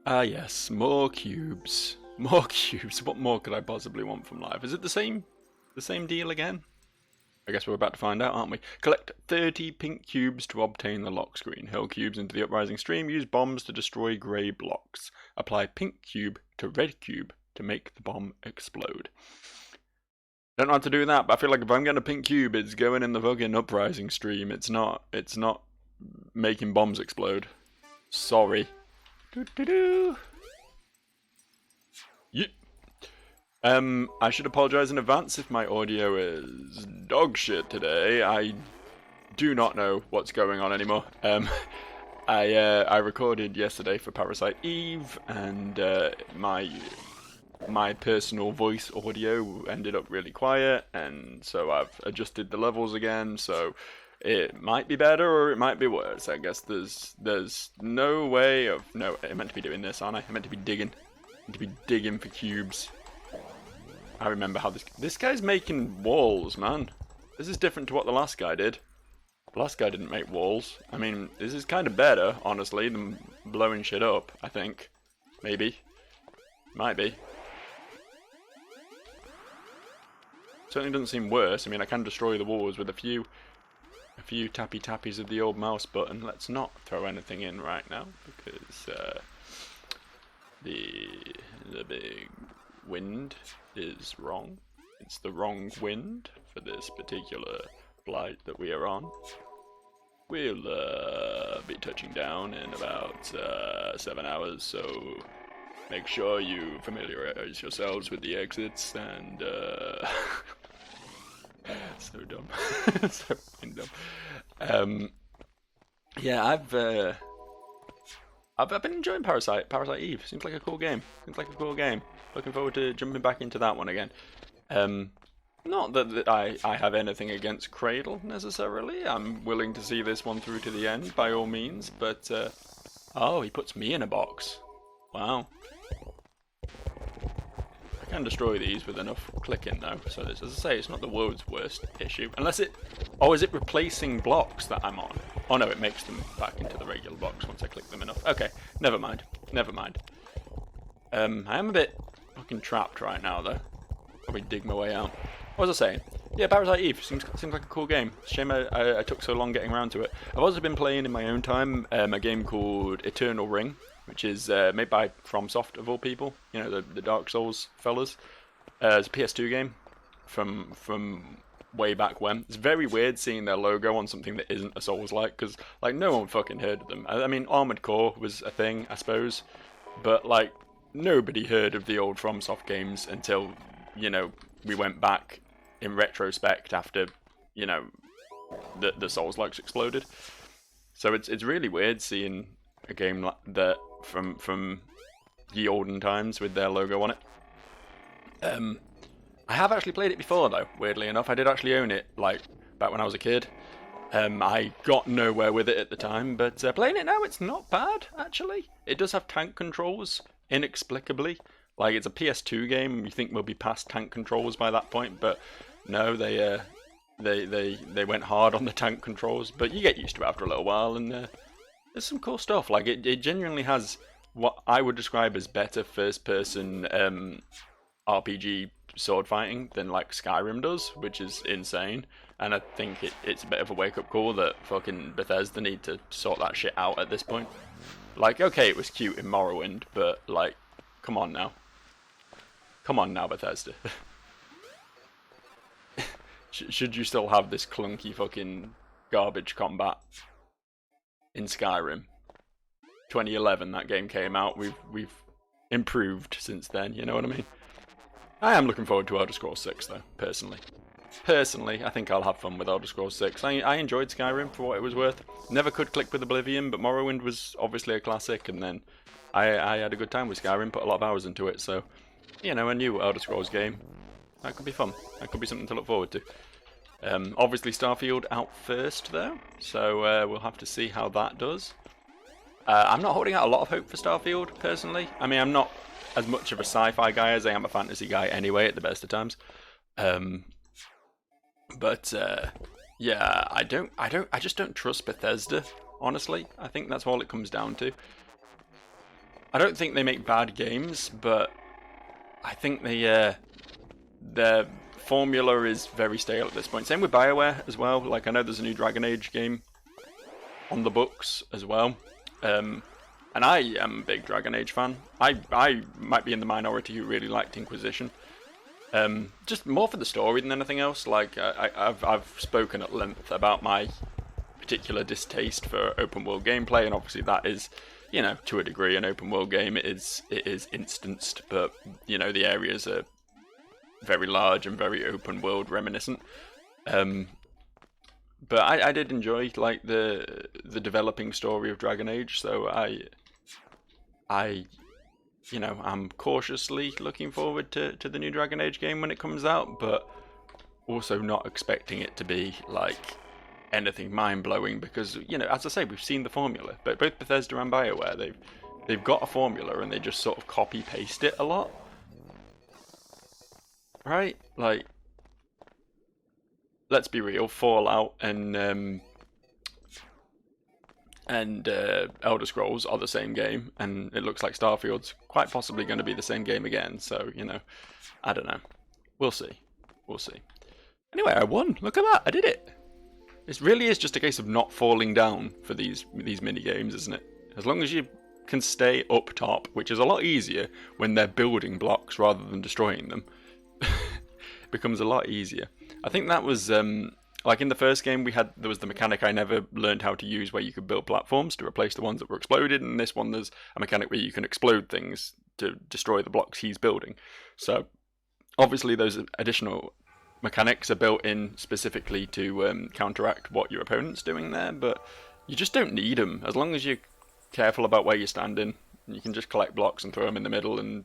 Ah yes, more cubes. More cubes. What more could I possibly want from life? Is it the same deal again? I guess we're about to find out, aren't we? Collect 30 pink cubes to obtain the lock screen. Hurl cubes into the uprising stream. Use bombs to destroy grey blocks. Apply pink cube to red cube to make the bomb explode. Don't know how to do that, but I feel like if I'm getting a pink cube, it's going in the fucking uprising stream. It's not making bombs explode. Sorry. Doo-doo-doo. Yeah. I should apologize in advance if my audio is dog shit today. I do not know what's going on anymore. I recorded yesterday for Parasite Eve, and my personal voice audio ended up really quiet, and so I've adjusted the levels again. So it might be better or it might be worse. I guess there's no way of no. I meant to be doing this, aren't I? I meant to be digging. To be digging for cubes. I remember how this guy's making walls, man. This is different to what the last guy did. The last guy didn't make walls. I mean, this is kind of better, honestly, than blowing shit up, I think. Maybe. Might be. Certainly doesn't seem worse. I mean, I can destroy the walls with a few tappy tappies of the old mouse button. Let's not throw anything in right now, because the big wind is wrong. It's the wrong wind for this particular flight that we are on. We'll be touching down in about 7 hours, so make sure you familiarize yourselves with the exits and so dumb. So fucking dumb. Yeah, I've been enjoying Parasite Eve. Seems like a cool game. Looking forward to jumping back into that one again. Not that I have anything against Cradle necessarily. I'm willing to see this one through to the end by all means. But oh, he puts me in a box. Wow. I can destroy these with enough clicking though. So this, as I say, it's not the world's worst issue. Unless it... Oh, is it replacing blocks that I'm on? Oh no, it makes them back into the regular blocks once I click them enough. Okay, never mind. I am a bit fucking trapped right now though. Probably dig my way out. What was I saying? Yeah, Parasite Eve seems like a cool game. Shame I took so long getting around to it. I've also been playing in my own time a game called Eternal Ring, which is made by FromSoft of all people. You know, the Dark Souls fellas. It's a PS2 game from way back when. It's very weird seeing their logo on something that isn't a Souls-like, because like no one fucking heard of them. I mean, Armored Core was a thing, I suppose, but like nobody heard of the old FromSoft games until, you know, we went back in retrospect after, you know, the Souls-likes exploded. So it's really weird seeing a game like that from the olden times with their logo on it. I have actually played it before though, weirdly enough. I did actually own it, like, back when I was a kid. I got nowhere with it at the time, but playing it now, it's not bad, actually. It does have tank controls, inexplicably. Like, it's a PS2 game, you think we'll be past tank controls by that point, but no, they went hard on the tank controls, but you get used to it after a little while, and there's some cool stuff. Like, it genuinely has what I would describe as better first-person RPG sword fighting than like Skyrim does, which is insane. And I think it's a bit of a wake-up call that fucking Bethesda need to sort that shit out at this point. Like, okay, it was cute in Morrowind, but like, come on now, Bethesda. Should you still have this clunky fucking garbage combat in Skyrim? 2011 that game came out. We've improved since then, you know what I mean? I am looking forward to Elder Scrolls 6 though, personally. I think I'll have fun with Elder Scrolls 6. I enjoyed Skyrim for what it was worth. Never could click with Oblivion, but Morrowind was obviously a classic, and then I had a good time with Skyrim, put a lot of hours into it, so, you know, a new Elder Scrolls game, that could be fun. That could be something to look forward to. Obviously Starfield out first though, so we'll have to see how that does. I'm not holding out a lot of hope for Starfield, personally. I mean, I'm not as much of a sci-fi guy as I am a fantasy guy anyway, at the best of times. But yeah, I just don't trust Bethesda, honestly. I think that's all it comes down to. I don't think they make bad games, but I think their formula is very stale at this point. Same with BioWare as well. Like, I know there's a new Dragon Age game on the books as well. And I am a big Dragon Age fan. I might be in the minority who really liked Inquisition. Just more for the story than anything else. Like, I've spoken at length about my particular distaste for open world gameplay, and obviously that is, you know, to a degree an open world game. It is instanced, but you know, the areas are very large and very open world reminiscent. But I did enjoy like the developing story of Dragon Age, so I you know, I'm cautiously looking forward to the new Dragon Age game when it comes out, but also not expecting it to be like anything mind-blowing, because, you know, as I say, we've seen the formula. But both Bethesda and BioWare, they've got a formula and they just sort of copy-paste it a lot. Right? Like, let's be real, Fallout and Elder Scrolls are the same game, and it looks like Starfield's quite possibly going to be the same game again, so, you know, I don't know. We'll see. We'll see. Anyway, I won. Look at that. I did it. It really is just a case of not falling down for these mini games, isn't it? As long as you can stay up top, which is a lot easier when they're building blocks rather than destroying them, it becomes a lot easier. I think that was like in the first game there was the mechanic I never learned how to use where you could build platforms to replace the ones that were exploded, and in this one there's a mechanic where you can explode things to destroy the blocks he's building. So obviously those additional mechanics are built in specifically to counteract what your opponent's doing there, but you just don't need them. As long as you're careful about where you're standing, you can just collect blocks and throw them in the middle, and,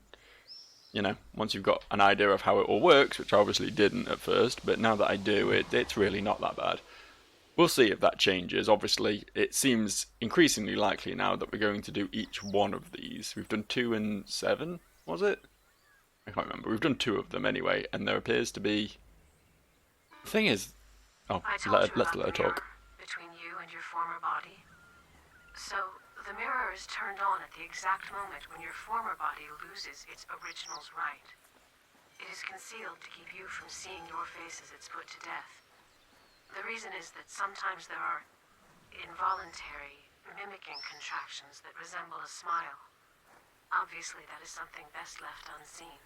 you know, once you've got an idea of how it all works, which I obviously didn't at first, but now that I do, it's really not that bad. We'll see if that changes. Obviously, it seems increasingly likely now that we're going to do each one of these. We've done 2 and 7, was it? I can't remember. We've done 2 of them anyway, and there appears to be... The thing is... Oh, let's let her talk. Between you and your former body. So, the mirror is turned on at the exact moment when your former body loses its original's right. It is concealed to keep you from seeing your face as it's put to death. The reason is that sometimes there are involuntary, mimicking contractions that resemble a smile. Obviously, that is something best left unseen.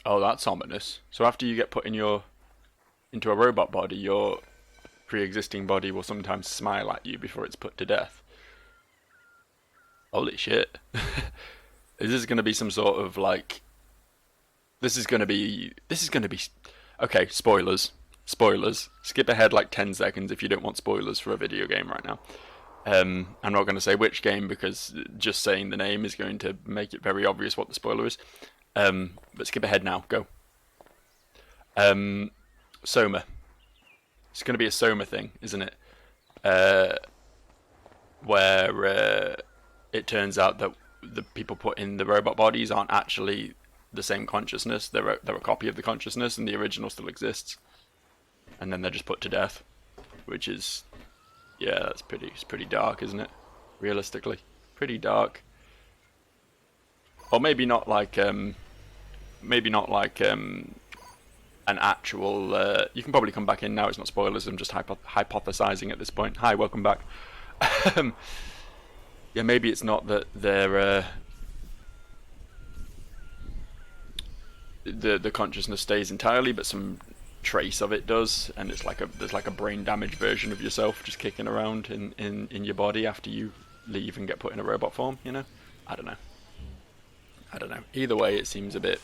Oh, that's ominous. So after you get put into a robot body, your pre-existing body will sometimes smile at you before it's put to death. Holy shit. Is this going to be some sort of like... This is going to be... Okay, spoilers. Spoilers. Skip ahead like 10 seconds if you don't want spoilers for a video game right now. I'm not going to say which game, because just saying the name is going to make it very obvious what the spoiler is. But skip ahead now. Go. Soma. It's going to be a Soma thing, isn't it? Where it turns out that the people put in the robot bodies aren't actually the same consciousness. They're a copy of the consciousness, and the original still exists. And then they're just put to death, which is, yeah, it's pretty dark, isn't it? Realistically, pretty dark. Or maybe not like an actual... you can probably come back in now, it's not spoilers, I'm just hypothesizing at this point. Hi, welcome back. Yeah, maybe it's not that they're... the consciousness stays entirely, but some trace of it does, and it's like there's like a brain damaged version of yourself just kicking around in your body after you leave and get put in a robot form, you know? I don't know. Either way, it seems a bit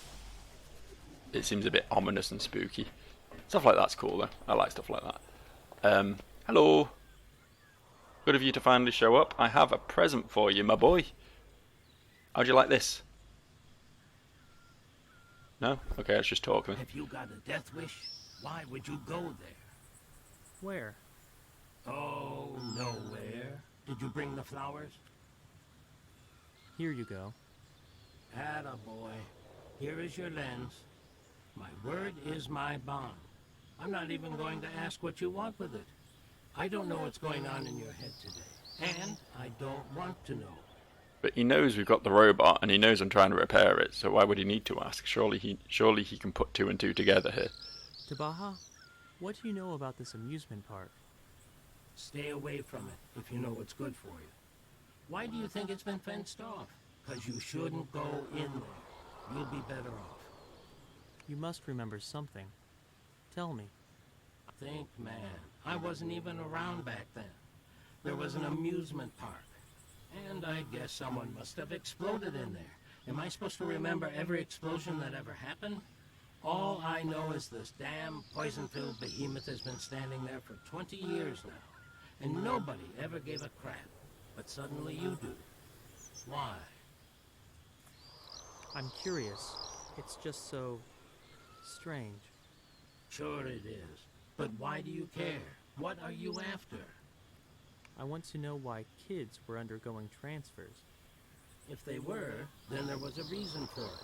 ominous and spooky. Stuff like that's cool though. I like stuff like that. Hello. Good of you to finally show up. I have a present for you, my boy. How'd you like this? No? Okay, let's just talk then. If you got a death wish, why would you go there? Where? Oh, nowhere. Did you bring the flowers? Here you go. Attaboy. Here is your lens. My word is my bond. I'm not even going to ask what you want with it. I don't know what's going on in your head today. And I don't want to know. But he knows we've got the robot, and he knows I'm trying to repair it, so why would he need to ask? Surely he can put two and two together here. Tabaha, what do you know about this amusement park? Stay away from it if you know what's good for you. Why do you think it's been fenced off? Because you shouldn't go in there. You'll be better off. You must remember something. Tell me. Think, man. I wasn't even around back then. There was an amusement park. And I guess someone must have exploded in there. Am I supposed to remember every explosion that ever happened? All I know is this damn poison-filled behemoth has been standing there for 20 years now. And nobody ever gave a crap. But suddenly you do. Why? I'm curious. It's just so strange. Sure it is. But why do you care? What are you after? I want to know why kids were undergoing transfers. If they were, then there was a reason for it.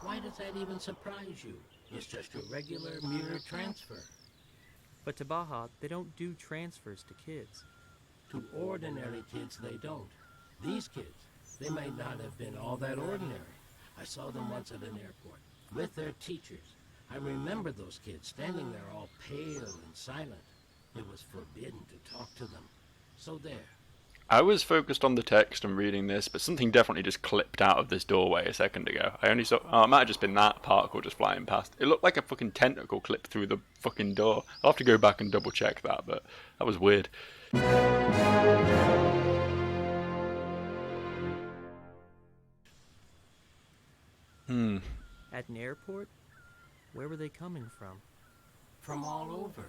Why does that even surprise you? It's just a regular mere transfer. But Tabaha, they don't do transfers to kids. To ordinary kids, they don't. These kids, they might not have been all that ordinary. I saw them once at an airport, with their teachers. I remember those kids standing there all pale and silent. It was forbidden to talk to them. So there. I was focused on the text and reading this, but something definitely just clipped out of this doorway a second ago. I only saw... Oh, it might have just been that particle just flying past. It looked like a fucking tentacle clipped through the fucking door. I'll have to go back and double check that, but that was weird. At an airport? Where were they coming from? From all over.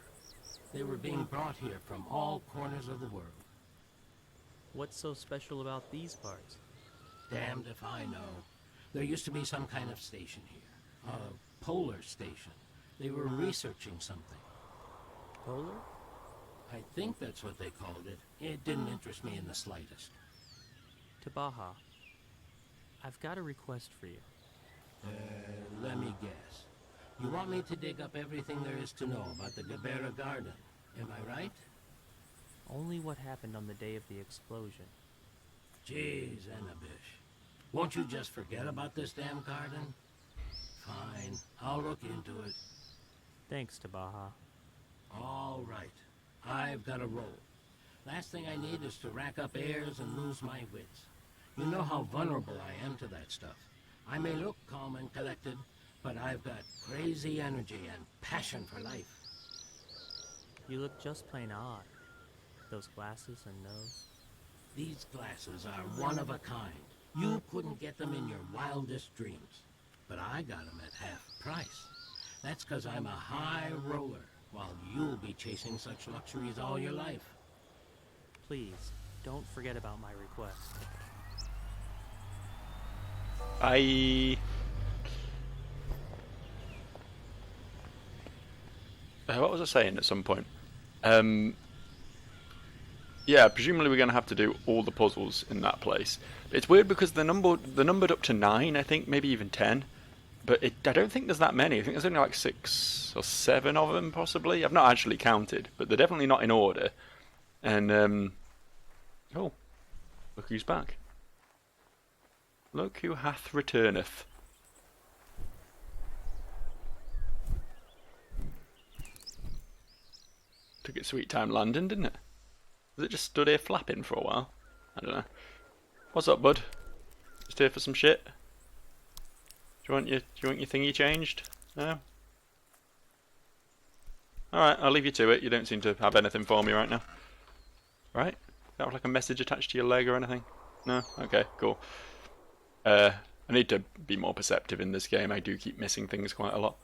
They were being brought here from all corners of the world. What's so special about these parts? Damned if I know. There used to be some kind of station here. A polar station. They were researching something. Polar? I think that's what they called it. It didn't interest me in the slightest. Tabaha, I've got a request for you. Let me guess. You want me to dig up everything there is to know about the Gabera Garden. Am I right? Only what happened on the day of the explosion. Jeez, Anabish. Won't you just forget about this damn garden? Fine, I'll look into it. Thanks, Tabaha. All right. I've got a roll. Last thing I need is to rack up airs and lose my wits. You know how vulnerable I am to that stuff. I may look calm and collected, but I've got crazy energy and passion for life. You look just plain odd. Those glasses and nose. These glasses are one of a kind. You couldn't get them in your wildest dreams. But I got them at half price. That's because I'm a high roller, while you'll be chasing such luxuries all your life. Please, don't forget about my request. What was I saying at some point? Yeah, presumably we're going to have to do all the puzzles in that place. It's weird because they're numbered up to 9, I think, maybe even 10. But I don't think there's that many. I think there's only like 6 or 7 of them, possibly. I've not actually counted, but they're definitely not in order. And, oh, look who's back. Look who hath returneth. Took its sweet time landing, didn't it? Was it just stood here flapping for a while? I don't know. What's up, bud? Just here for some shit? Do you want your thingy changed? No? Alright, I'll leave you to it. You don't seem to have anything for me right now. Right? Don't have like a message attached to your leg or anything? No? Okay, cool. I need to be more perceptive in this game. I do keep missing things quite a lot.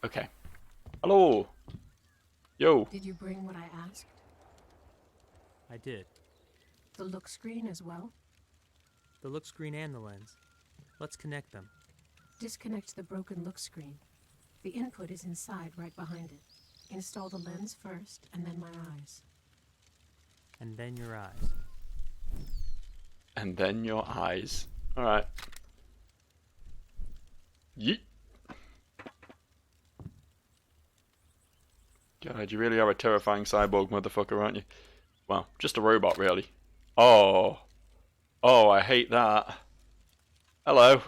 Okay. Hello! Yo! Did you bring what I asked? I did. The look screen as well? The look screen and the lens. Let's connect them. Disconnect the broken look screen. The input is inside, right behind it. Install the lens first, and then my eyes. And then your eyes. And then your eyes. Alright. Yeet. God, you really are a terrifying cyborg motherfucker, aren't you? Well, just a robot, really. Oh. Oh, I hate that. Hello.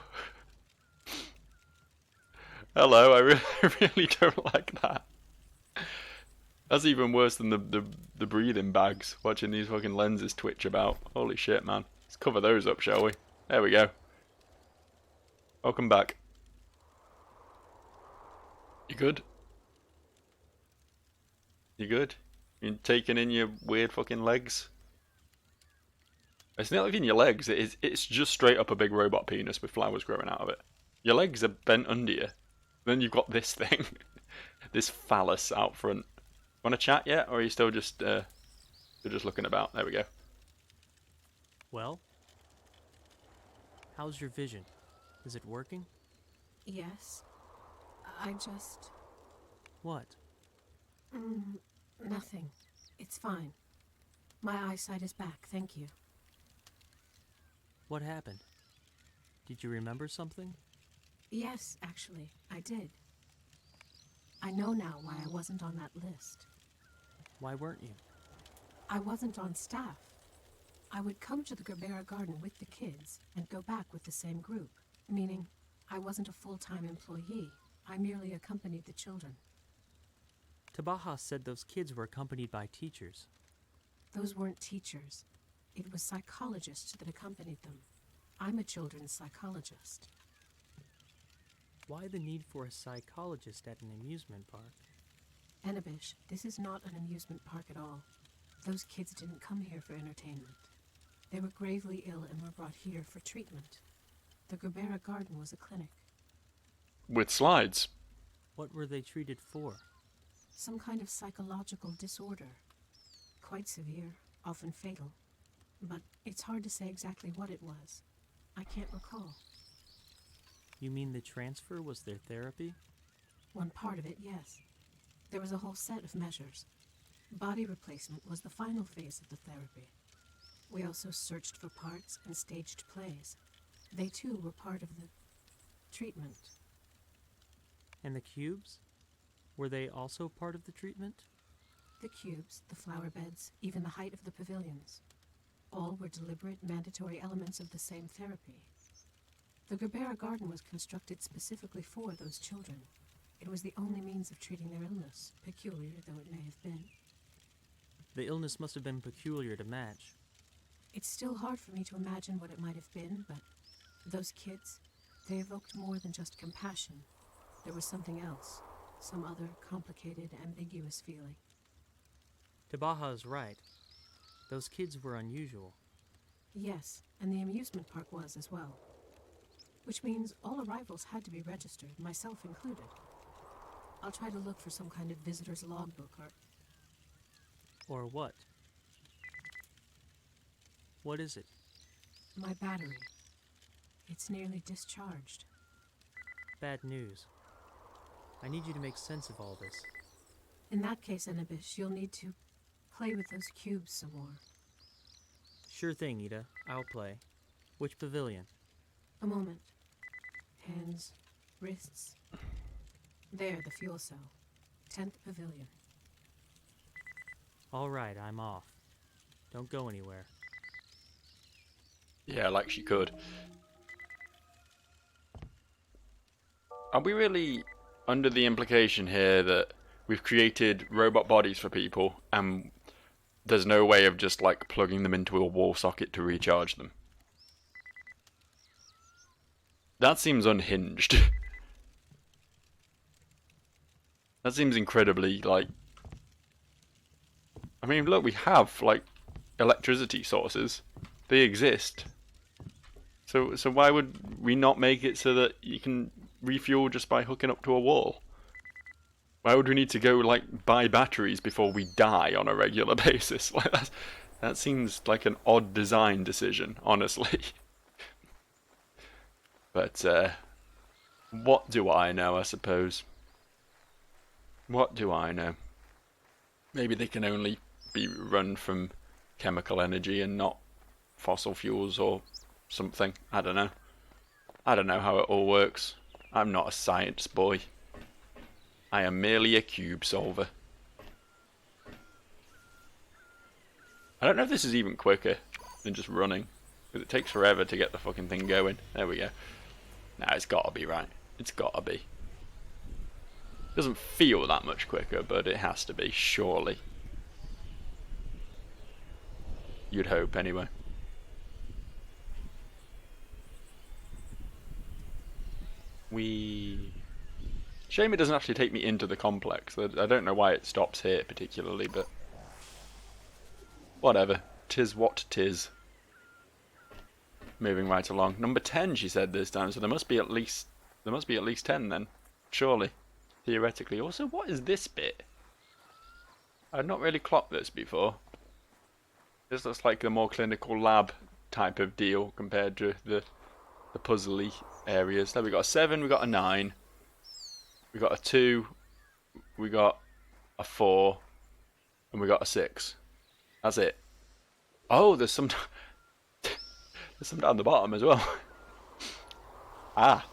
Hello, I really don't like that. That's even worse than the breathing bags, watching these fucking lenses twitch about. Holy shit, man. Let's cover those up, shall we? There we go. Welcome back. You good? You good? You taking in your weird fucking legs? It's not like in your legs, it's just straight up a big robot penis with flowers growing out of it. Your legs are bent under you. Then you've got this thing. This phallus out front. Want to chat yet? Or are you still just looking about? There we go. Well? How's your vision? Is it working? Yes. I just... What? Nothing. It's fine. My eyesight is back, thank you. What happened? Did you remember something? Yes, actually, I did. I know now why I wasn't on that list. Why weren't you? I wasn't on staff. I would come to the Gerbera Garden with the kids and go back with the same group, meaning I wasn't a full-time employee. I merely accompanied the children. Tabaha said those kids were accompanied by teachers. Those weren't teachers. It was psychologists that accompanied them. I'm a children's psychologist. Why the need for a psychologist at an amusement park? Anabish, this is not an amusement park at all. Those kids didn't come here for entertainment. They were gravely ill and were brought here for treatment. The Gerbera Garden was a clinic. With slides. What were they treated for? Some kind of psychological disorder. Quite severe, often fatal. But it's hard to say exactly what it was. I can't recall. You mean the transfer was their therapy? One part of it, yes. There was a whole set of measures. Body replacement was the final phase of the therapy. We also searched for parts and staged plays. They too were part of the treatment. And the cubes? Were they also part of the treatment? The cubes, the flower beds, even the height of the pavilions. All were deliberate, mandatory elements of the same therapy. The Gerbera Garden was constructed specifically for those children. It was the only means of treating their illness, peculiar though it may have been. The illness must have been peculiar to match. It's still hard for me to imagine what it might have been, but those kids, they evoked more than just compassion. There was something else, some other complicated, ambiguous feeling. Tabaha is right. Those kids were unusual. Yes, and the amusement park was as well. Which means all arrivals had to be registered, myself included. I'll try to look for some kind of visitor's logbook or... Or what? What is it? My battery. It's nearly discharged. Bad news. I need you to make sense of all this. In that case, Anabish, you'll need to play with those cubes some more. Sure thing, Ida. I'll play. Which pavilion? A moment. Hands, wrists. There, the fuel cell. 10th pavilion. All right, I'm off. Don't go anywhere. Yeah, like she could. Are we really under the implication here that we've created robot bodies for people and there's no way of just like plugging them into a wall socket to recharge them? That seems unhinged. That seems incredibly, like... I mean, look, we have, like, electricity sources. They exist. So why would we not make it so that you can refuel just by hooking up to a wall? Why would we need to go, like, buy batteries before we die on a regular basis? Like, that seems like an odd design decision, honestly. But, what do I know, I suppose? What do I know? Maybe they can only be run from chemical energy and not fossil fuels or something. I don't know. I don't know how it all works. I'm not a science boy. I am merely a cube solver. I don't know if this is even quicker than just running. Because it takes forever to get the fucking thing going. There we go. Nah, it's gotta be right. It's gotta be. Doesn't feel that much quicker, but it has to be, surely. You'd hope, anyway. Shame it doesn't actually take me into the complex. I don't know why it stops here particularly, but whatever. 'Tis what 'tis. Moving right along. Number 10, she said this time, so there must be at least 10 then. Surely. Theoretically. Also, what is this bit? I've not really clocked this before. This looks like a more clinical lab type of deal compared to the puzzly areas. There we got a 7, we got a 9, we got a 2, we got a 4, and we got a 6. That's it. Oh, there's some down the bottom as well. Ah.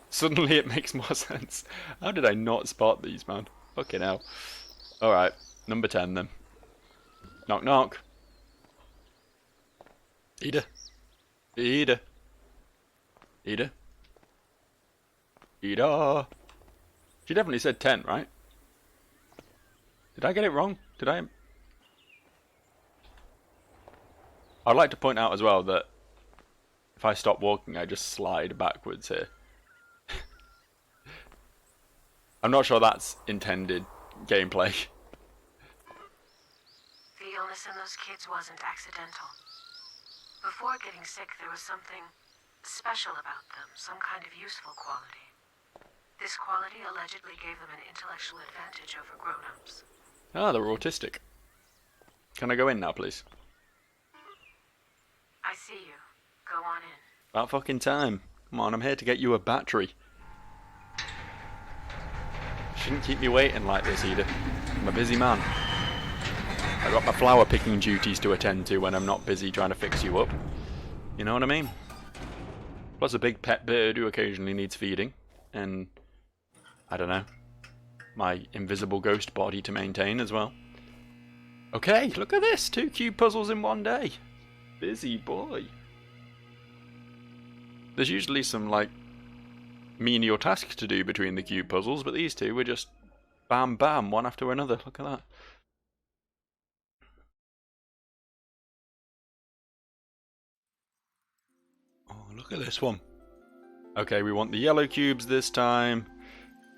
Suddenly it makes more sense. How did I not spot these, man? Fucking hell. Alright, number 10 then. Knock knock. Ida. Ida. Ida. Ida. She definitely said 10, right? Did I get it wrong? Did I? I'd like to point out as well that if I stop walking, I just slide backwards here. I'm not sure that's intended gameplay. The illness in those kids wasn't accidental. Before getting sick, there was something special about them, some kind of useful quality. This quality allegedly gave them an intellectual advantage over grown-ups. Ah, they're autistic. Can I go in now, please? I see you. Go on in. About fucking time. Come on, I'm here to get you a battery. Shouldn't keep me waiting like this, Ida. I'm a busy man. I got my flower picking duties to attend to when I'm not busy trying to fix you up. You know what I mean? Plus a big pet bird who occasionally needs feeding. And, I don't know, my invisible ghost body to maintain as well. Okay, look at this! 2 cube puzzles in one day. Busy boy. There's usually some, like, menial tasks to do between the cube puzzles, but these two were just bam bam, one after another. Look at that. Oh, look at this one. Okay, we want the yellow cubes this time,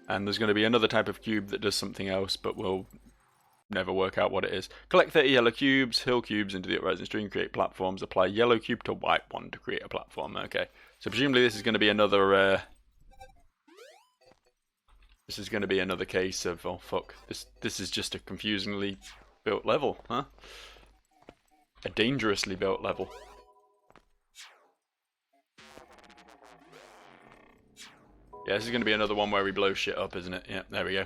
and there's going to be another type of cube that does something else, but we'll never work out what it is. Collect 30 yellow cubes, hill cubes into the uprising string, create platforms, apply yellow cube to white one to create a platform. Okay, so presumably this is going to be another case of, oh fuck, this is just a confusingly built level, huh? A dangerously built level. Yeah, this is going to be another one where we blow shit up, isn't it? Yeah, there we go.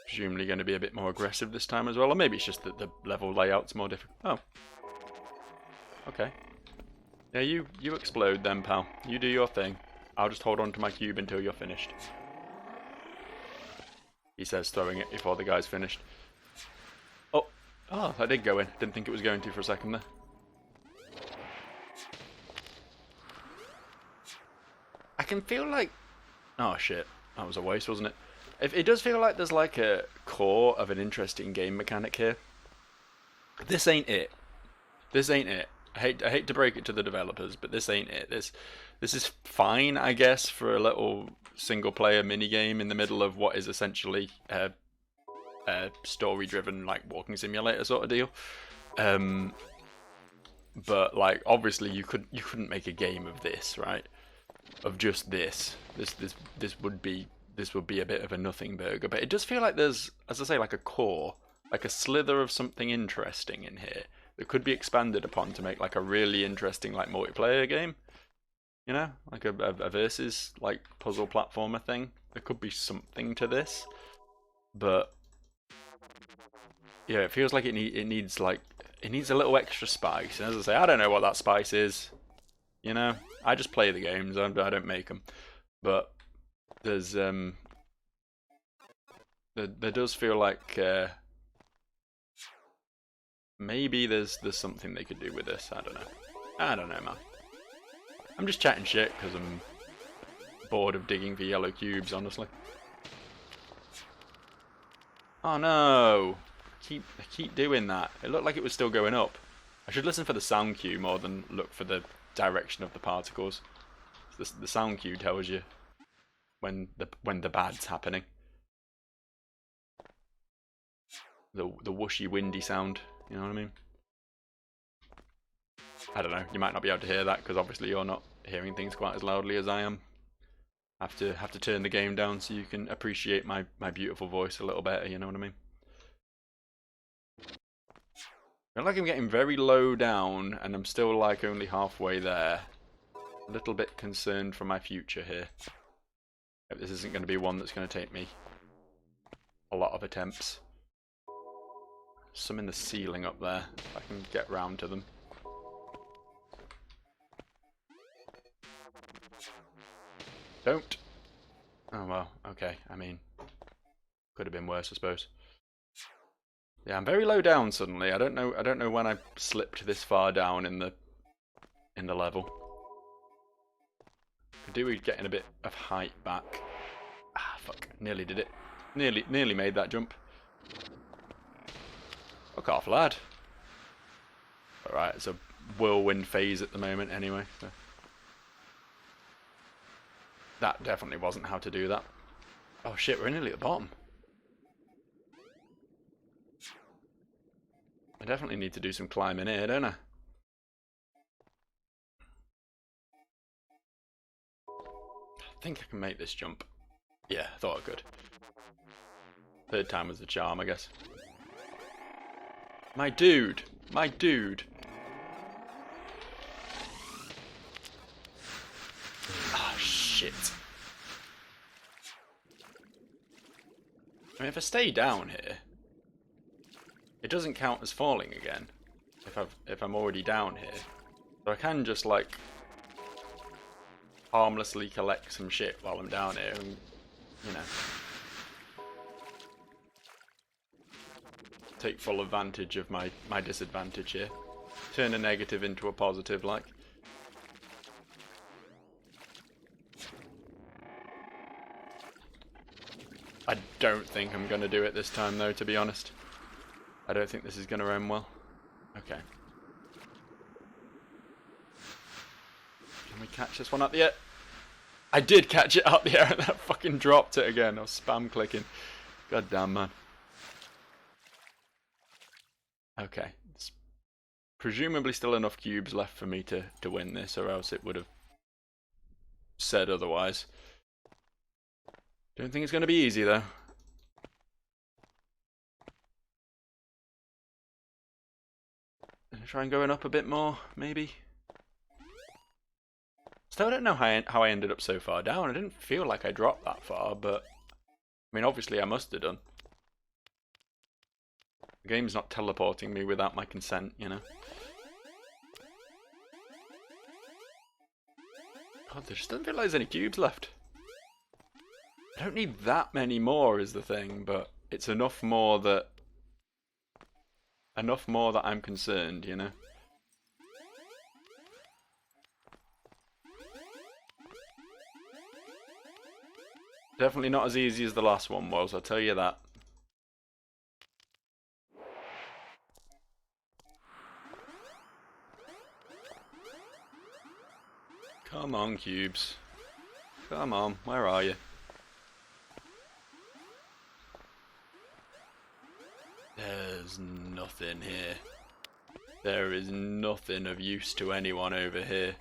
Presumably going to be a bit more aggressive this time as well, or maybe it's just that the level layout's more difficult. Oh. Okay. Yeah, you explode then, pal. You do your thing. I'll just hold on to my cube until you're finished. He says, throwing it before the guy's finished. Oh, I did go in. Didn't think it was going to for a second there. I can feel like... Oh shit, that was a waste, wasn't it? It does feel like there's like a core of an interesting game mechanic here. This ain't it. This ain't it. I hate to break it to the developers, but this ain't it. This is fine, I guess, for a little single-player minigame in the middle of what is essentially a story-driven, like, walking simulator sort of deal. But like, obviously, you couldn't make a game of this, right? Of just this. This would be a bit of a nothing burger. But it does feel like there's, as I say, like a core, like a slither of something interesting in here that could be expanded upon to make like a really interesting like multiplayer game. You know, like a versus like puzzle platformer thing. There could be something to this, but yeah, it feels like it needs a little extra spice. And as I say, I don't know what that spice is. You know, I just play the games. I don't make them. But there's There does feel like maybe there's something they could do with this. I don't know. I don't know, man. I'm just chatting shit because I'm bored of digging for yellow cubes, honestly. Oh no! I keep doing that. It looked like it was still going up. I should listen for the sound cue more than look for the direction of the particles. The sound cue tells you when the bad's happening. The whooshy, windy sound. You know what I mean? I don't know. You might not be able to hear that because obviously you're not hearing things quite as loudly as I am. Have to turn the game down so you can appreciate my beautiful voice a little better. You know what I mean? I feel like I'm getting very low down, and I'm still like only halfway there. A little bit concerned for my future here. Hope this isn't going to be one that's going to take me a lot of attempts. Some in the ceiling up there, if I can get round to them. Don't. Oh well, okay. I mean, could have been worse, I suppose. Yeah, I'm very low down suddenly. I don't know when I slipped this far down in the level. Could do with getting a bit of height back. Ah, fuck! Nearly did it. Nearly made that jump. Fuck off, lad. Alright, it's a whirlwind phase at the moment anyway. So. That definitely wasn't how to do that. Oh shit, we're nearly at the bottom. I definitely need to do some climbing here, don't I? I think I can make this jump. Yeah, I thought I could. Third time was the charm, I guess. My dude! My dude! Ah, shit. I mean, if I stay down here, it doesn't count as falling again. If I'm already down here, so I can just like harmlessly collect some shit while I'm down here, and you know, take full advantage of my disadvantage here. Turn a negative into a positive, like. I don't think I'm going to do it this time, though, to be honest. I don't think this is going to end well. Okay. Can we catch this one up the air? I did catch it up the air, and that fucking dropped it again. I was spam clicking. God damn, man. Okay. There's presumably still enough cubes left for me to win this, or else it would have said otherwise. Don't think it's going to be easy, though. Try and going up a bit more, maybe. Still don't know how I ended up so far down. I didn't feel like I dropped that far, but I mean, obviously I must have done. The game's not teleporting me without my consent, you know. God, there just doesn't feel like there's any cubes left. I don't need that many more is the thing, but it's enough more that I'm concerned, you know. Definitely not as easy as the last one was, I'll tell you that. Come on, cubes. Come on, where are you? There's nothing here. There is nothing of use to anyone over here.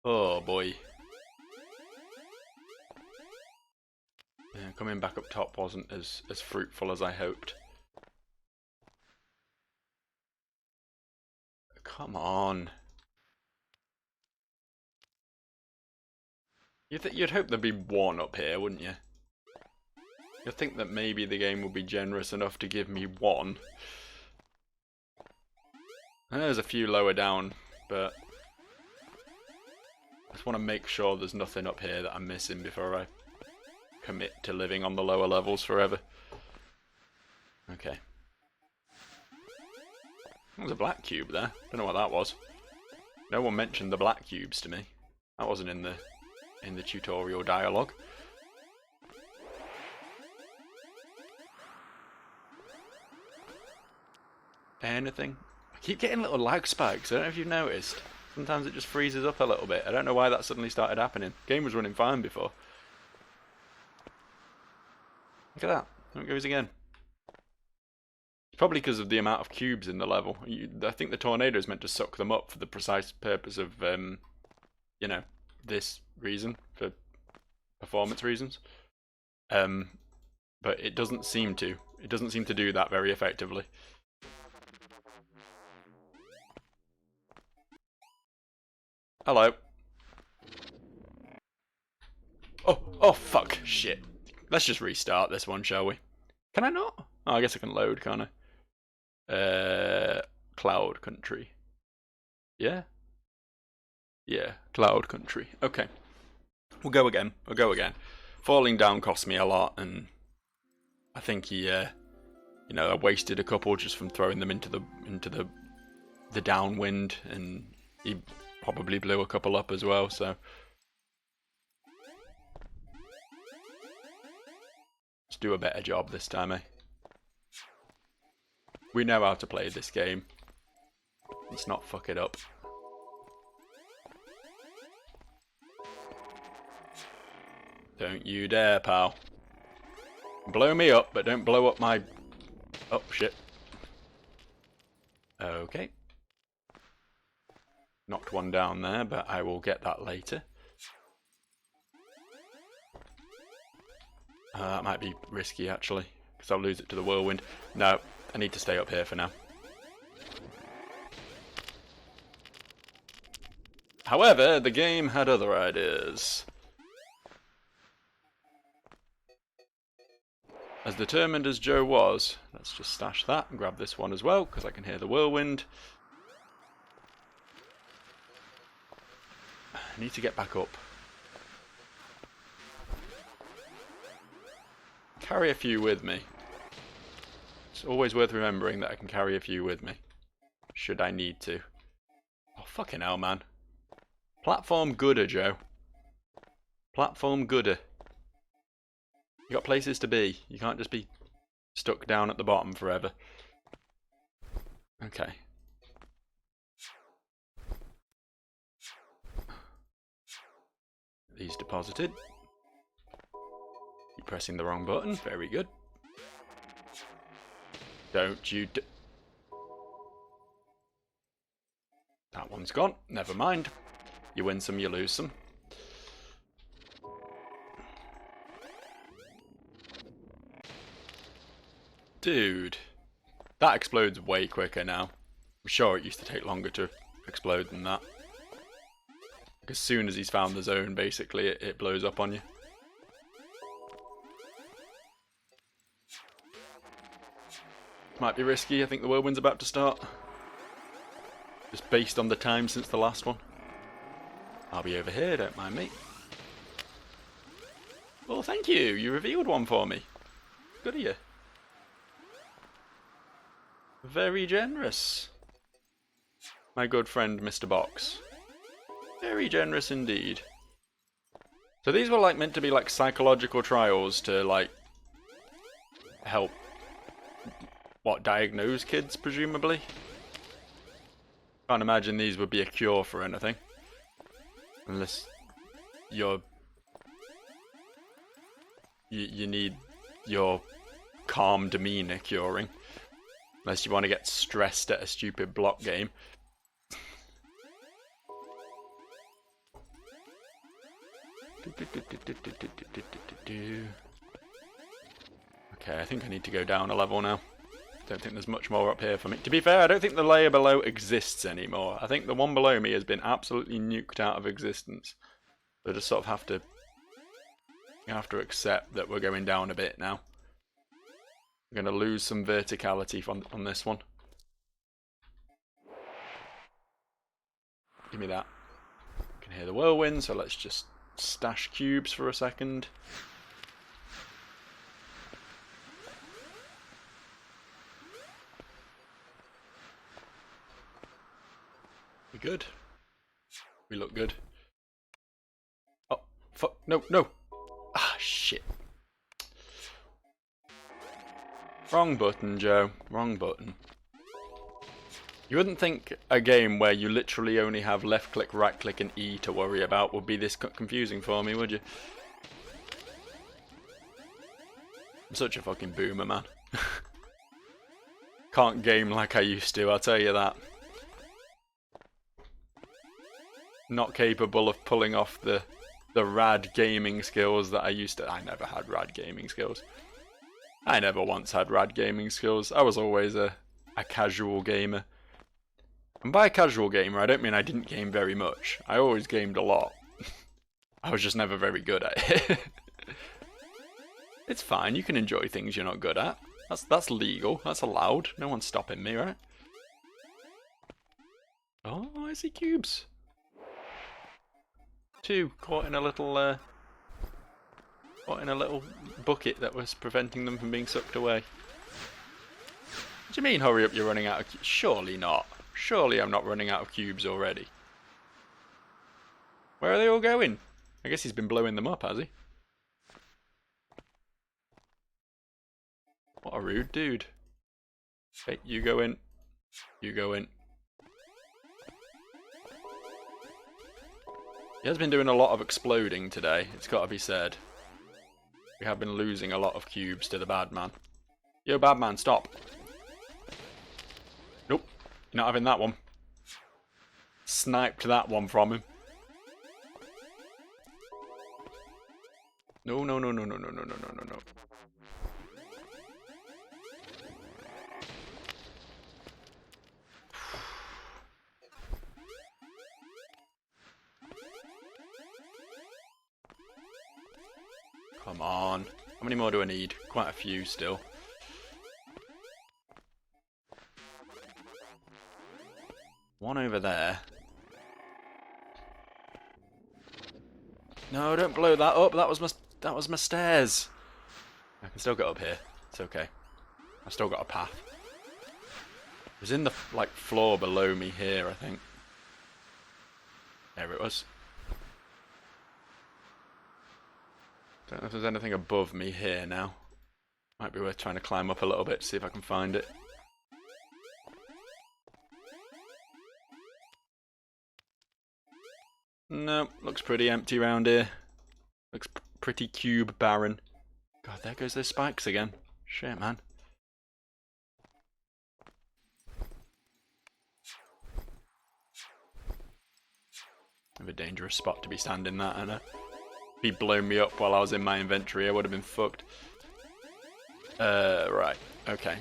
Oh boy. Yeah, coming back up top wasn't as fruitful as I hoped. Come on. You'd hope there'd be one up here, wouldn't you? You'd think that maybe the game would be generous enough to give me one. I know there's a few lower down, but Just want to make sure there's nothing up here that I'm missing before I commit to living on the lower levels forever. Okay. There's a black cube there. Don't know what that was. No one mentioned the black cubes to me. That wasn't in the tutorial dialogue. Anything? I keep getting little lag spikes. I don't know if you've noticed. Sometimes it just freezes up a little bit. I don't know why that suddenly started happening. Game was running fine before. Look at that. There it goes again. Probably because of the amount of cubes in the level. I think the tornado is meant to suck them up for the precise purpose of, you know, this reason, for performance reasons. But it doesn't seem to. It doesn't seem to do that very effectively. Hello. Oh, fuck. Shit. Let's just restart this one, shall we? Can I not? Oh, I guess I can load, can't I? Cloud Country. Yeah? Yeah, Cloud Country. Okay. We'll go again. Falling down cost me a lot, and I think he, you know, I wasted a couple just from throwing them into the downwind, and he probably blew a couple up as well, so. Let's do a better job this time, eh? We know how to play this game. Let's not fuck it up. Don't you dare, pal. Blow me up, but don't blow up my... Oh, shit. Okay. Knocked one down there, but I will get that later. That might be risky, actually, because I'll lose it to the whirlwind. No, I need to stay up here for now. However, the game had other ideas. As determined as Joe was, let's just stash that and grab this one as well, because I can hear the whirlwind. I need to get back up. Carry a few with me. It's always worth remembering that I can carry a few with me, should I need to. Oh, fucking hell, man. Platform gooder, Joe. Platform gooder. You got places to be. You can't just be stuck down at the bottom forever. Okay. These deposited. Keep pressing the wrong button. Very good. Don't you That one's gone. Never mind. You win some, you lose some. Dude. That explodes way quicker now. I'm sure it used to take longer to explode than that. Like as soon as he's found the zone, basically, it blows up on you. Might be risky. I think the whirlwind's about to start. Just based on the time since the last one. I'll be over here, don't mind me. Well, thank you. You revealed one for me. Good of you. Very generous. My good friend, Mr. Box. Very generous indeed. So these were like meant to be like psychological trials to like help, what, diagnose kids, presumably? Can't imagine these would be a cure for anything. Unless you need your calm demeanor curing. Unless you want to get stressed at a stupid block game. Okay, I think I need to go down a level now. Don't think there's much more up here for me. To be fair, I don't think the layer below exists anymore. I think the one below me has been absolutely nuked out of existence. So I just sort of have to accept that we're going down a bit now. I'm going to lose some verticality on this one. Give me that. can hear the whirlwind, so let's just stash cubes for a second. We good? We look good. Oh, fuck. No, no. Ah, shit. Wrong button, Joe. Wrong button. You wouldn't think a game where you literally only have left click, right click and E to worry about would be this confusing for me, would you? I'm such a fucking boomer, man. Can't game like I used to, I'll tell you that. Not capable of pulling off the rad gaming skills that I used to. I never had rad gaming skills. I never once had rad gaming skills. I was always a casual gamer. And by a casual gamer, I don't mean I didn't game very much. I always gamed a lot. I was just never very good at it. It's fine, you can enjoy things you're not good at. That's legal, that's allowed. No one's stopping me, right? Oh, I see cubes. 2 caught in a little bucket that was preventing them from being sucked away. What do you mean, hurry up, you're running out of cubes? Surely not. Surely I'm not running out of cubes already. Where are they all going? I guess he's been blowing them up, has he? What a rude dude. Okay, you go in. You go in. He has been doing a lot of exploding today, it's got to be said. We have been losing a lot of cubes to the bad man. Yo, bad man, stop. Nope, you're not having that one. Sniped that one from him. No, no, no, no, no, no, no, no, no, no, no. Come on. How many more do I need? Quite a few still. One over there. No, don't blow that up. That was my stairs. I can still get up here. It's okay. I've still got a path. It was in the like floor below me here, I think. There it was. Don't know if there's anything above me here now. Might be worth trying to climb up a little bit to see if I can find it. No, looks pretty empty around here. Looks pretty cube barren. God, there goes those spikes again. Shit, man. Of a dangerous spot to be standing that, I know. If he'd blown me up while I was in my inventory, I would have been fucked. Right. Okay.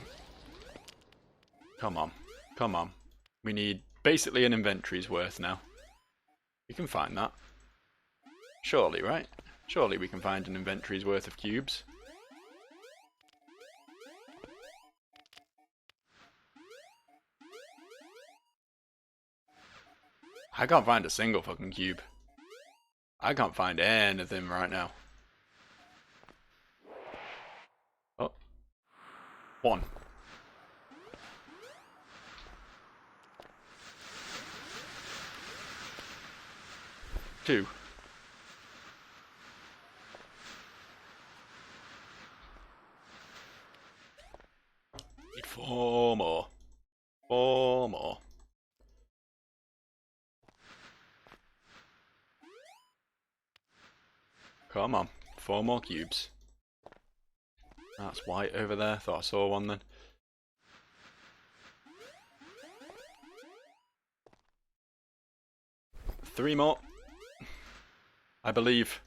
Come on. Come on. We need basically an inventory's worth now. We can find that. Surely, right? Surely we can find an inventory's worth of cubes. I can't find a single fucking cube. I can't find anything right now. Oh. 1. Two. Need 4 more. 4 more. Come on. 4 more cubes. That's white over there. Thought I saw one then. Three more. I believe.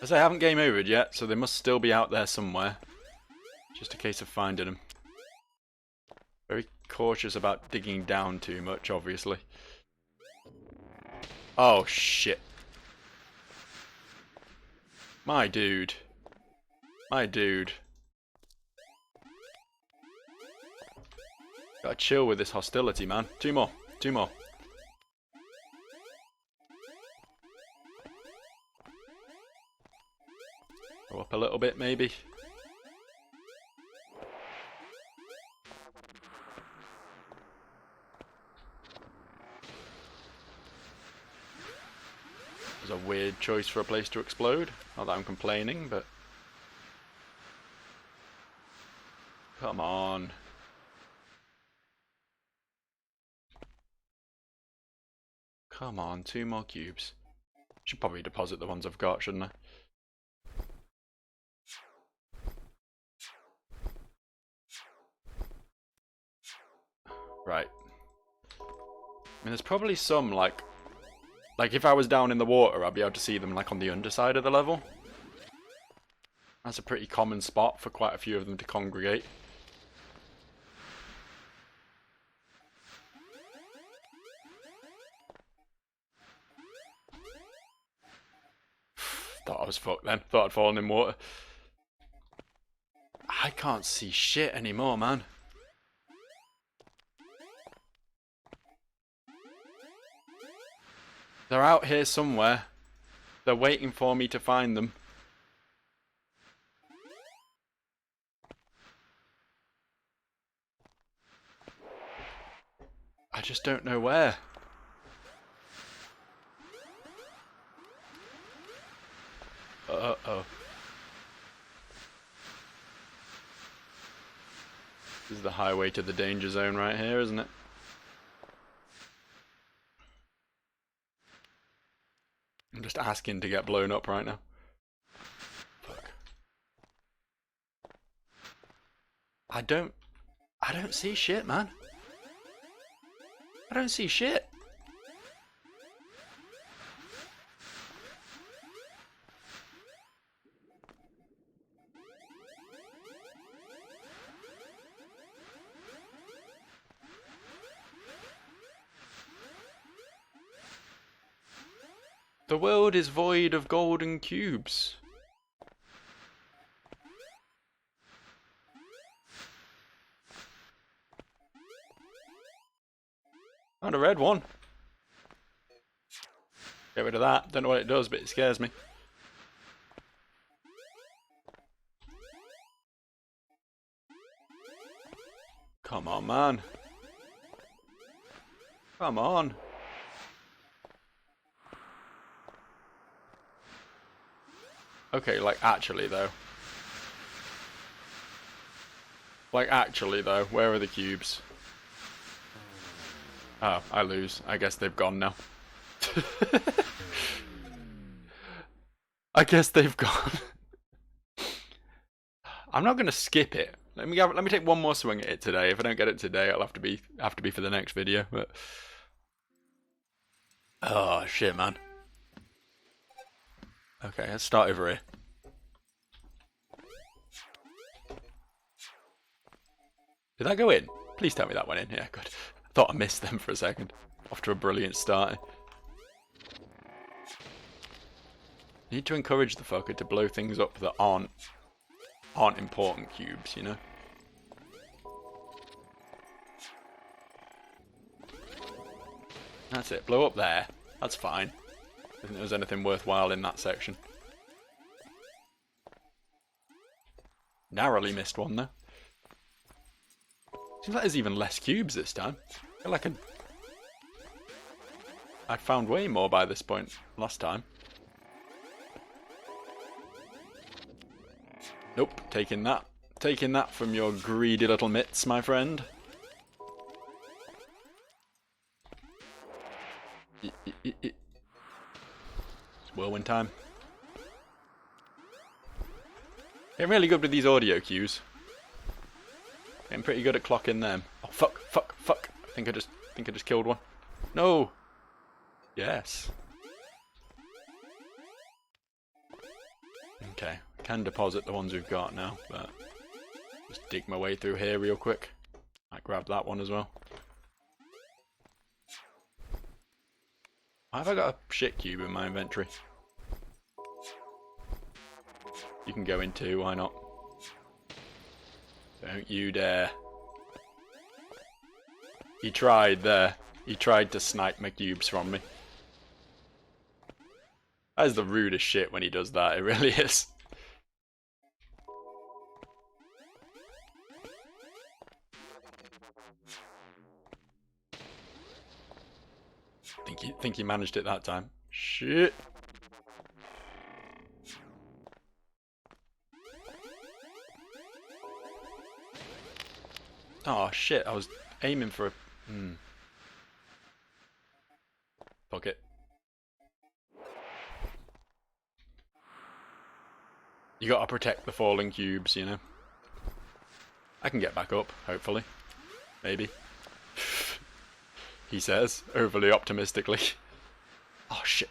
As I haven't game overed yet, so they must still be out there somewhere. Just a case of finding them. Very cautious about digging down too much, obviously. Oh, shit. My dude. My dude. Gotta chill with this hostility, man. 2 more. 2 more. Go up a little bit, maybe. It was a weird choice for a place to explode. Not that I'm complaining, but... Come on. Come on, 2 more cubes. Should probably deposit the ones I've got, shouldn't I? Right. I mean, there's probably some, like if I was down in the water, I'd be able to see them, like, on the underside of the level. That's a pretty common spot for quite a few of them to congregate. Thought I was fucked then. Thought I'd fallen in water. I can't see shit anymore, man. They're out here somewhere. They're waiting for me to find them. I just don't know where. Uh-oh. This is the highway to the danger zone right here, isn't it? I'm just asking to get blown up right now. Fuck. I don't see shit, man. I don't see shit. The world is void of golden cubes. Found a red one. Get rid of that. Don't know what it does, but it scares me. Come on, man. Come on. Okay, like actually though. Like actually though, where are the cubes? Oh, I lose. I guess they've gone now. I guess they've gone. I'm not gonna skip it. Let me take one more swing at it today. If I don't get it today, it'll have to be for the next video. But oh shit, man. Okay, let's start over here. Did that go in? Please tell me that went in. Yeah, good. I thought I missed them for a second. Off to a brilliant start. Need to encourage the fucker to blow things up that aren't important cubes, you know? That's it. Blow up there. That's fine. I don't think there was anything worthwhile in that section. Narrowly missed one though. Seems like there's even less cubes this time. I feel like I found way more by this point last time. Nope, taking that. Taking that from your greedy little mitts, my friend. It's whirlwind time. Getting really good with these audio cues. Getting pretty good at clocking them. Oh fuck, fuck, fuck. I think I just killed one. No. Yes. Okay. Can deposit the ones we've got now, but just dig my way through here real quick. I grab that one as well. Why have I got a shit cube in my inventory? You can go in too, why not? Don't you dare. He tried there. He tried to snipe my cubes from me. That is the rudest shit when he does that, it really is. think he managed it that time. Shit. Oh shit, I was aiming for a... Fuck it. You gotta protect the falling cubes, you know. I can get back up, hopefully. Maybe. He says, overly optimistically. Oh shit.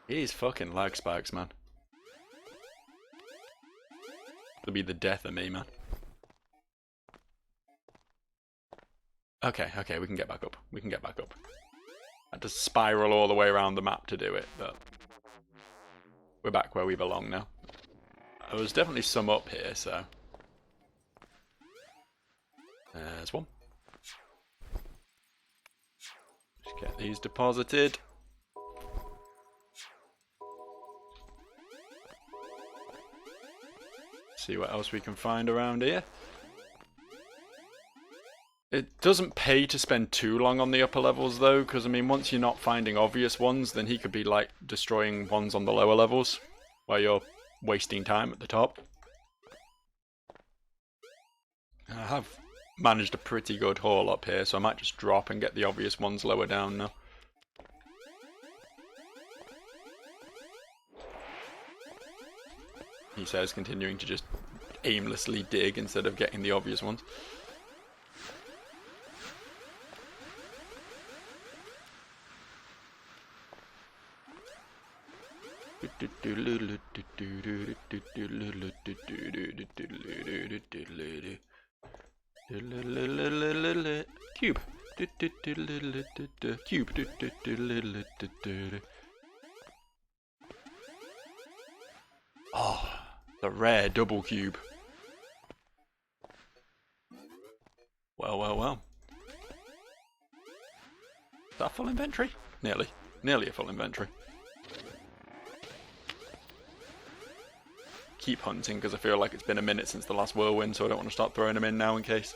These fucking lag spikes, man. It'll be the death of me, man. Okay, okay, we can get back up. We can get back up. I had to spiral all the way around the map to do it, but we're back where we belong now. There was definitely some up here, so... There's one. Just get these deposited. See what else we can find around here. It doesn't pay to spend too long on the upper levels though, because I mean once you're not finding obvious ones, then he could be like destroying ones on the lower levels while you're wasting time at the top. I have managed a pretty good haul up here, so I might just drop and get the obvious ones lower down now. He says, continuing to just aimlessly dig instead of getting the obvious ones. Cube. Cube. Oh, the rare double cube. Well, well, well. Is that full inventory? Nearly. Nearly a full inventory. Keep hunting because I feel like it's been a minute since the last whirlwind, so I don't want to start throwing them in now in case.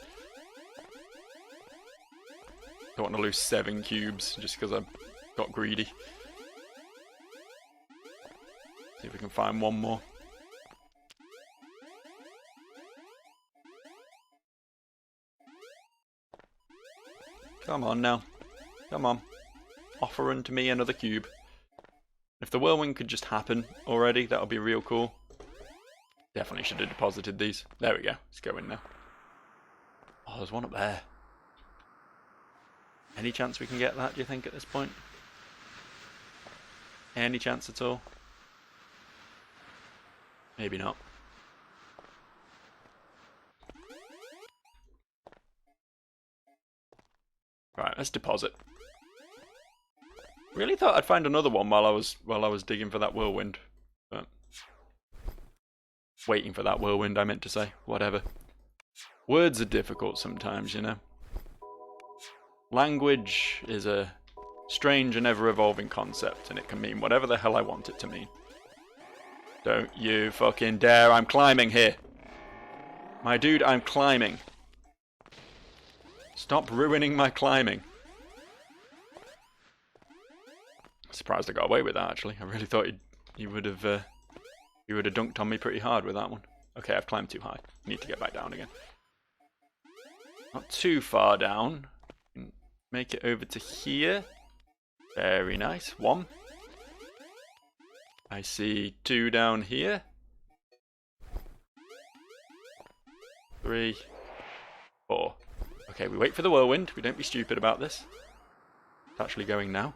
Don't want to lose 7 cubes just because I got greedy. See if we can find one more. Come on now. Come on. Offer unto me another cube. If the whirlwind could just happen already, that would be real cool. Definitely should have deposited these. There we go. Let's go in now. Oh, there's one up there. Any chance we can get that, do you think, at this point? Any chance at all? Maybe not. Right, let's deposit. Really thought I'd find another one while I was digging for that whirlwind, but waiting for that whirlwind, I meant to say. Whatever. Words are difficult sometimes, you know. Language is a strange and ever-evolving concept, and it can mean whatever the hell I want it to mean. Don't you fucking dare! I'm climbing here. My dude, I'm climbing. Stop ruining my climbing. Surprised I got away with that, actually. I really thought he would have dunked on me pretty hard with that one. Okay, I've climbed too high. Need to get back down again. Not too far down. Make it over to here. Very nice. 1. I see 2 down here. 3. 4. Okay, we wait for the whirlwind. We don't be stupid about this. It's actually going now.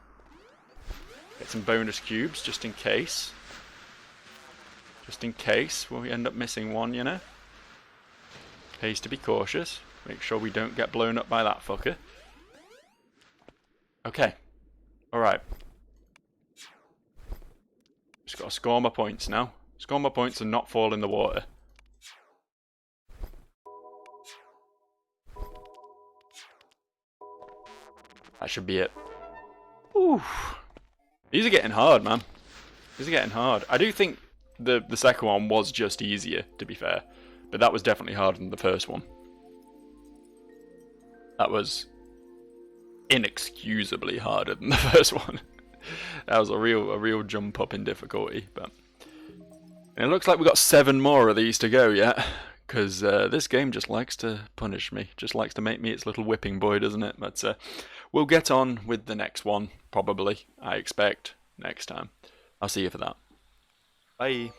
Get some bonus cubes, just in case. Just in case we end up missing one, you know. Pays to be cautious. Make sure we don't get blown up by that fucker. Okay. Alright. Just gotta score my points now. Score my points and not fall in the water. That should be it. Ooh. These are getting hard, man. These are getting hard. I do think the second one was just easier, to be fair. But that was definitely harder than the first one. That was inexcusably harder than the first one. That was a real jump up in difficulty. But it looks like we've got 7 more of these to go yet, because this game just likes to punish me, just likes to make me its little whipping boy, doesn't it? But we'll get on with the next one, probably, I expect, next time. I'll see you for that. Bye.